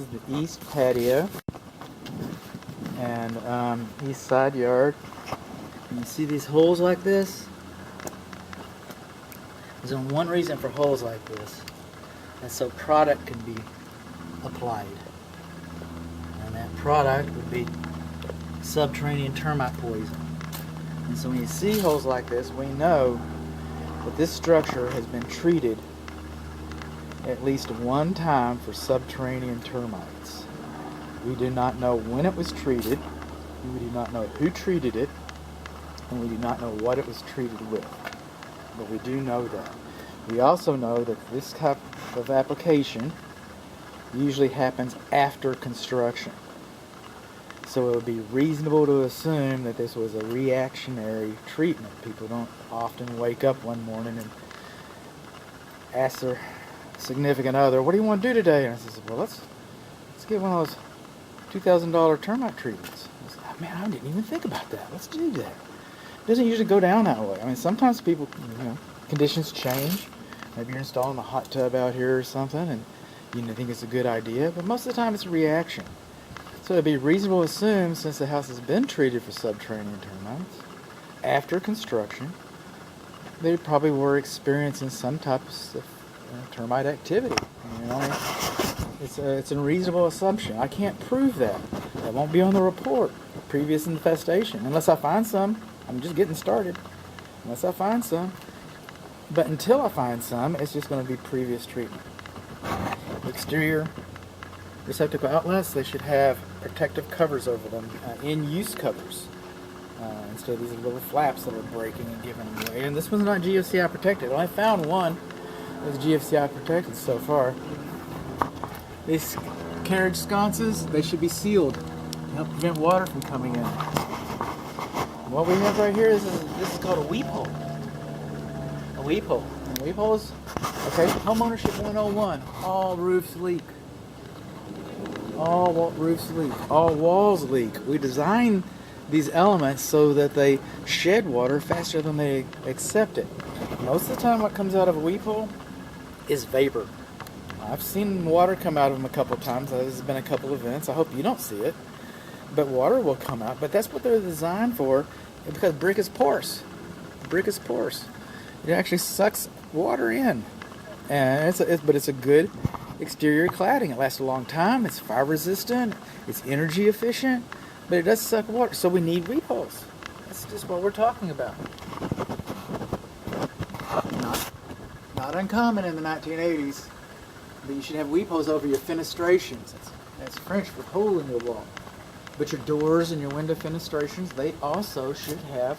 is the east patio and east side yard. And you see these holes like this? There's only one reason for holes like this. And so product can be applied. And that product would be subterranean termite poison. And so when you see holes like this, we know that this structure has been treated at least one time for subterranean termites. We do not know when it was treated, we do not know who treated it, and we do not know what it was treated with. But we do know that. We also know that this type of application usually happens after construction. So it would be reasonable to assume that this was a reactionary treatment. People don't often wake up one morning and ask their significant other, "What do you want to do today?" And I said, "Well, let's get one of those $2,000 termite treatments." I said, "Man, I didn't even think about that. Let's do that." It doesn't usually go down that way. I mean, sometimes people, conditions change. Maybe you're installing a hot tub out here or something, and you think it's a good idea. But most of the time, it's a reaction. So it'd be reasonable to assume, since the house has been treated for subterranean termites, after construction, they probably were experiencing some types of termite activity. It's a reasonable assumption. I can't prove that. That won't be on the report. Previous infestation, unless I find some. I'm just getting started. Unless I find some. But until I find some, it's just going to be previous treatment. Exterior receptacle outlets, they should have protective covers over them, in-use covers, instead of these little flaps that are breaking and giving away. And this one's not GFCI protected. I only found one that's GFCI protected so far. These carriage sconces, they should be sealed to help prevent water from coming in. And what we have right here is this is called a weep hole. A weep hole. And weep holes, okay, homeownership 101, all roofs leak. All roofs leak. All walls leak. We design these elements so that they shed water faster than they accept it. Most of the time what comes out of a weep hole is vapor. I've seen water come out of them a couple of times. There's been a couple of events. I hope you don't see it. But water will come out. But that's what they're designed for, because brick is porous. Brick is porous. It actually sucks water in. And it's a good exterior cladding. It lasts a long time. It's fire resistant. It's energy efficient. But it does suck water. So we need weep holes. That's just what we're talking about. Not uncommon in the 1980s. But you should have weep holes over your fenestrations. That's French for hole in your wall. But your doors and your window fenestrations, they also should have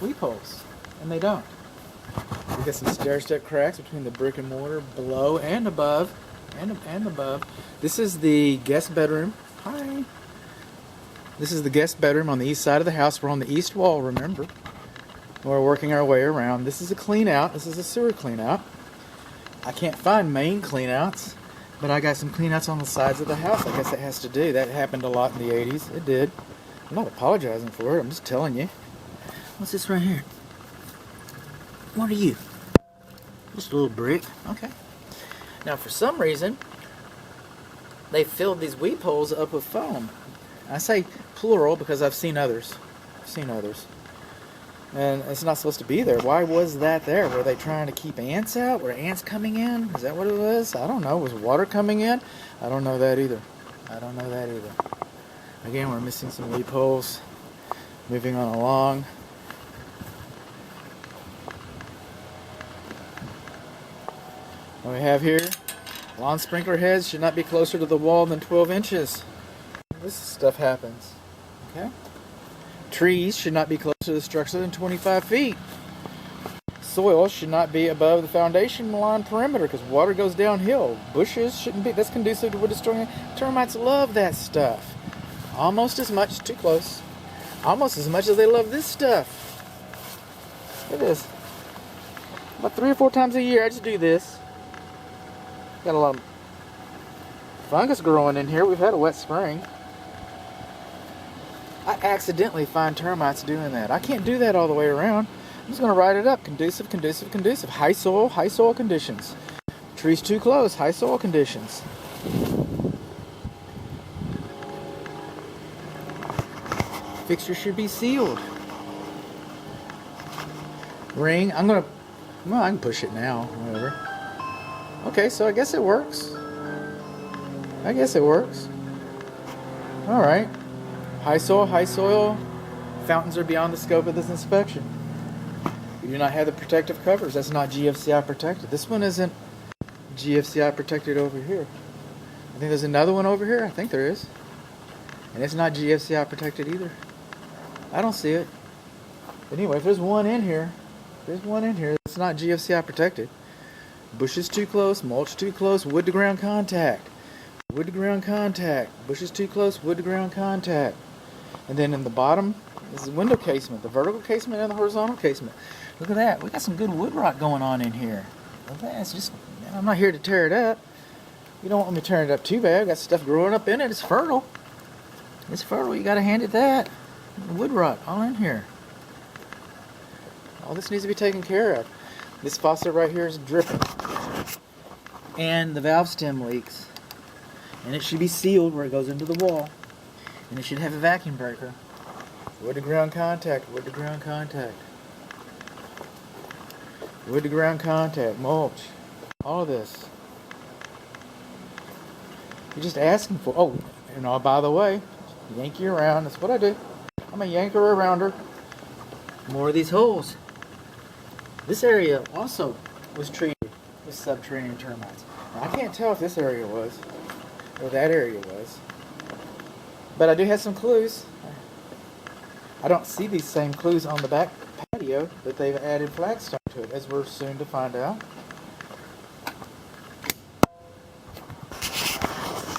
weep holes. And they don't. We've got some stair-step cracks between the brick and mortar below and above. And above. This is the guest bedroom. Hi. This is the guest bedroom on the east side of the house. We're on the east wall, remember. We're working our way around. This is a clean out. This is a sewer clean out. I can't find main clean outs, but I got some clean outs on the sides of the house. I guess it has to do. That happened a lot in the 80s. It did. I'm not apologizing for it. I'm just telling you. What's this right here? What are you? Just a little brick. Okay. Now, for some reason, they filled these weep holes up with foam. I say plural because I've seen others. And it's not supposed to be there. Why was that there? Were they trying to keep ants out? Were ants coming in? Is that what it was? I don't know. Was water coming in? I don't know that either. Again, we're missing some weep holes. Moving on along. What we have here, lawn sprinkler heads should not be closer to the wall than 12 inches. This stuff happens. Okay? Trees should not be closer to the structure than 25 feet. Soil should not be above the foundation line perimeter because water goes downhill. Bushes shouldn't be. That's conducive to wood destroying. Termites love that stuff. Almost as much, too close. Almost as much as they love this stuff. It is. About 3 or 4 times a year I just do this. Got a lot of fungus growing in here. We've had a wet spring. I accidentally find termites doing that. I can't do that all the way around. I'm just going to write it up. Conducive. High soil conditions. Trees too close, high soil conditions. fixture should be sealed. Ring, well, I can push it now, whatever. Okay, so I guess it works. Alright. High soil. Fountains are beyond the scope of this inspection. We do not have the protective covers. That's not GFCI protected. This one isn't GFCI protected over here. I think there's another one over here. I think there is. And it's not GFCI protected either. I don't see it. But anyway, if there's one in here that's not GFCI protected. Bushes too close, mulch too close, wood to ground contact. Bushes too close, wood to ground contact. And then in the bottom is the window casement, the vertical casement and the horizontal casement. Look at that. We got some good wood rot going on in here. Look at that. It's just, I'm not here to tear it up. You don't want me tearing it up too bad. I've got stuff growing up in it. It's fertile. You got to hand it that. Wood rot all in here. All this needs to be taken care of. This faucet right here is dripping. And the valve stem leaks. And it should be sealed where it goes into the wall. And it should have a vacuum breaker. Wood to ground contact, mulch. All of this. You're just asking for, oh, and by the way, yank you around. That's what I do. I'm a yanker around her. More of these holes. This area also was treated with subterranean termites. Now, I can't tell if this area was or that area was, but I do have some clues. I don't see these same clues on the back patio that they've added flagstone to it, as we're soon to find out.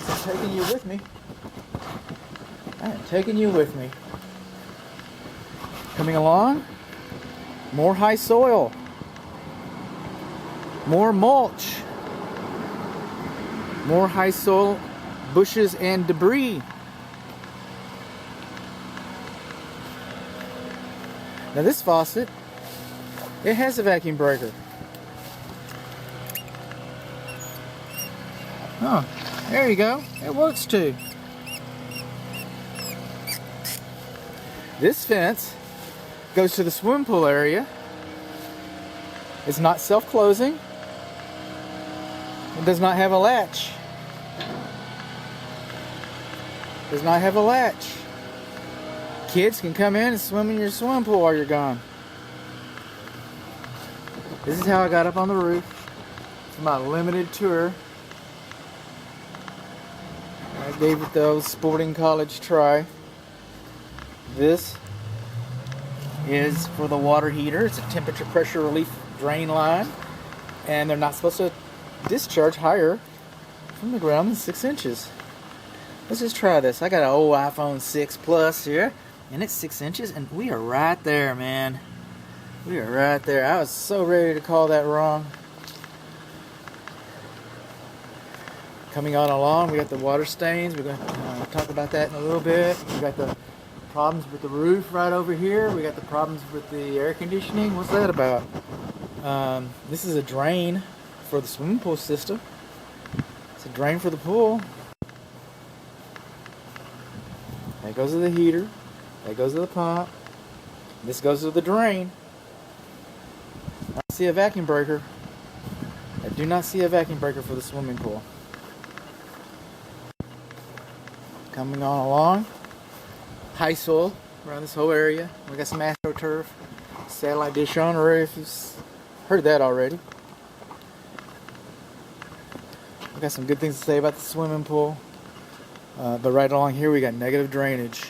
I'm taking you with me. I am taking you with me. Coming along, more high soil, more mulch, more high soil, bushes and debris. Now this faucet, it has a vacuum breaker. Oh, there you go. It works too. This fence goes to the swimming pool area. It's not self-closing. It does not have a latch. Kids can come in and swim in your swimming pool while you're gone. This is how I got up on the roof. It's my limited tour. I gave it the old sporting college try. This is for the water heater. It's a temperature pressure relief drain line, and they're not supposed to discharge higher from the ground than 6 inches. Let's just try this. I got an old iPhone 6 Plus here, and it's 6 inches, and we are right there, man. We are right there. I was so ready to call that wrong. Coming on along, we got the water stains. We're going to talk about that in a little bit. We got the problems with the roof right over here. We got the problems with the air conditioning. What's that about? This is a drain for the swimming pool system. It's a drain for the pool. That goes to the heater. That goes to the pump. This goes to the drain. I see a vacuum breaker. I do not see a vacuum breaker for the swimming pool. Coming on along. High soil around this whole area. We got some AstroTurf. Satellite dish on the roof. You've heard that already. We got some good things to say about the swimming pool. But right along here we got negative drainage.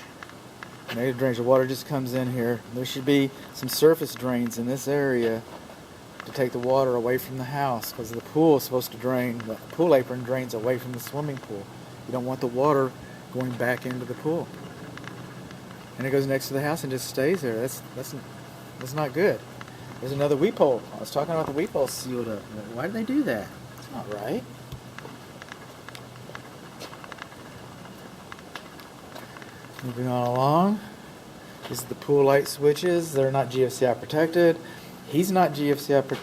The water just comes in here. There should be some surface drains in this area to take the water away from the house, because the pool is supposed to drain. The pool apron drains away from the swimming pool. You don't want the water going back into the pool. And it goes next to the house and just stays there. That's not good. There's another weep hole. I was talking about the weep hole sealed up. Why did they do that? It's not right. Moving on along. This is the pool light switches. They're not GFCI protected. He's not GFCI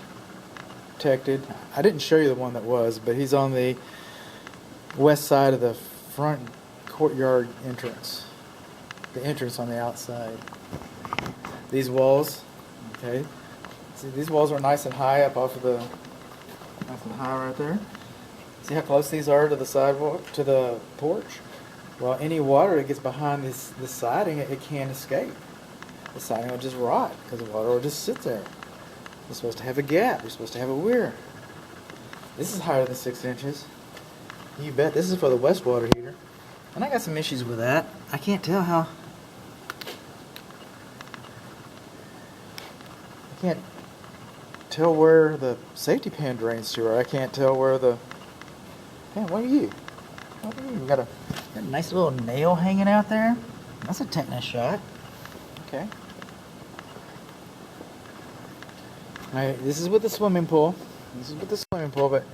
protected. I didn't show you the one that was, but he's on the west side of the front courtyard entrance. the entrance on the outside. These walls, okay. See, these walls are nice and high up off of the, nice and high right there. See how close these are to the sidewalk, to the porch? Well, any water that gets behind this siding, it can't escape. The siding will just rot because the water will just sit there. You're supposed to have a gap. You're supposed to have a weir. This is higher than 6 inches. You bet. This is for the west water heater. And I got some issues with that. I can't tell how... I can't tell where the safety pan drains to, or I can't tell where the... Man, what are you? What are you? You got a nice little nail hanging out there. That's a tetanus shot. Okay. Alright, this is with the swimming pool. This is with the swimming pool, but...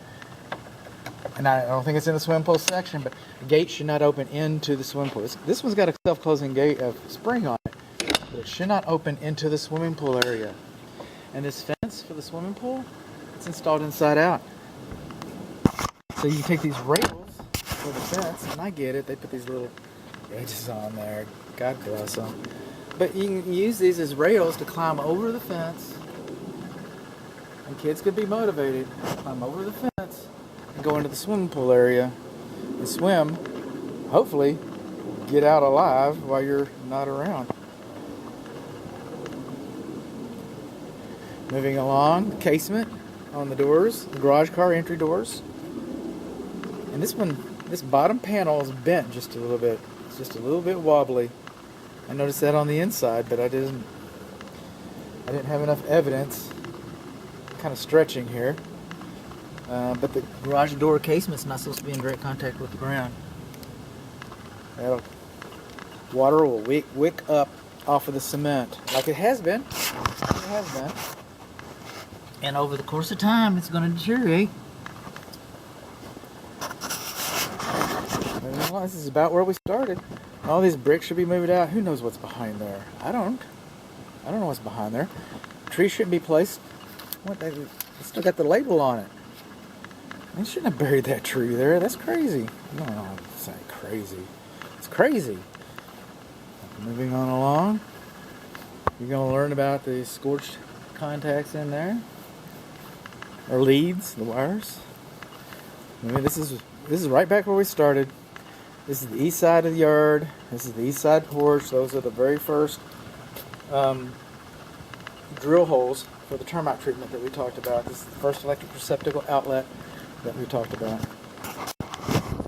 And I don't think it's in the swimming pool section, but the gate should not open into the swimming pool. This one's got a self-closing gate of spring on it, but it should not open into the swimming pool area. And this fence for the swimming pool, it's installed inside out. So you take these rails for the fence, and I get it, they put these little edges on there. God bless them. But you can use these as rails to climb over the fence, and kids could be motivated to climb over the fence and go into the swimming pool area and swim, hopefully get out alive while you're not around. Moving along, the casement on the doors, the garage car entry doors. And this one, this bottom panel is bent just a little bit. It's just a little bit wobbly. I noticed that on the inside, but I didn't have enough evidence. Kind of stretching here. But the garage door casement's not supposed to be in direct contact with the ground. Water will wick up off of the cement, like it has been. It has been. And over the course of time, it's going to deteriorate. This is about where we started. All these bricks should be moved out. Who knows what's behind there? I don't know what's behind there. Tree shouldn't be placed. What? They still got the label on it. They shouldn't have buried that tree there. That's crazy. No, it's not crazy. It's crazy. Moving on along. You're going to learn about the scorched contacts in there. Or leads, the wires. I mean, this is right back where we started. This is the east side of the yard. This is the east side porch. Those are the very first drill holes for the termite treatment that we talked about. This is the first electric receptacle outlet that we talked about.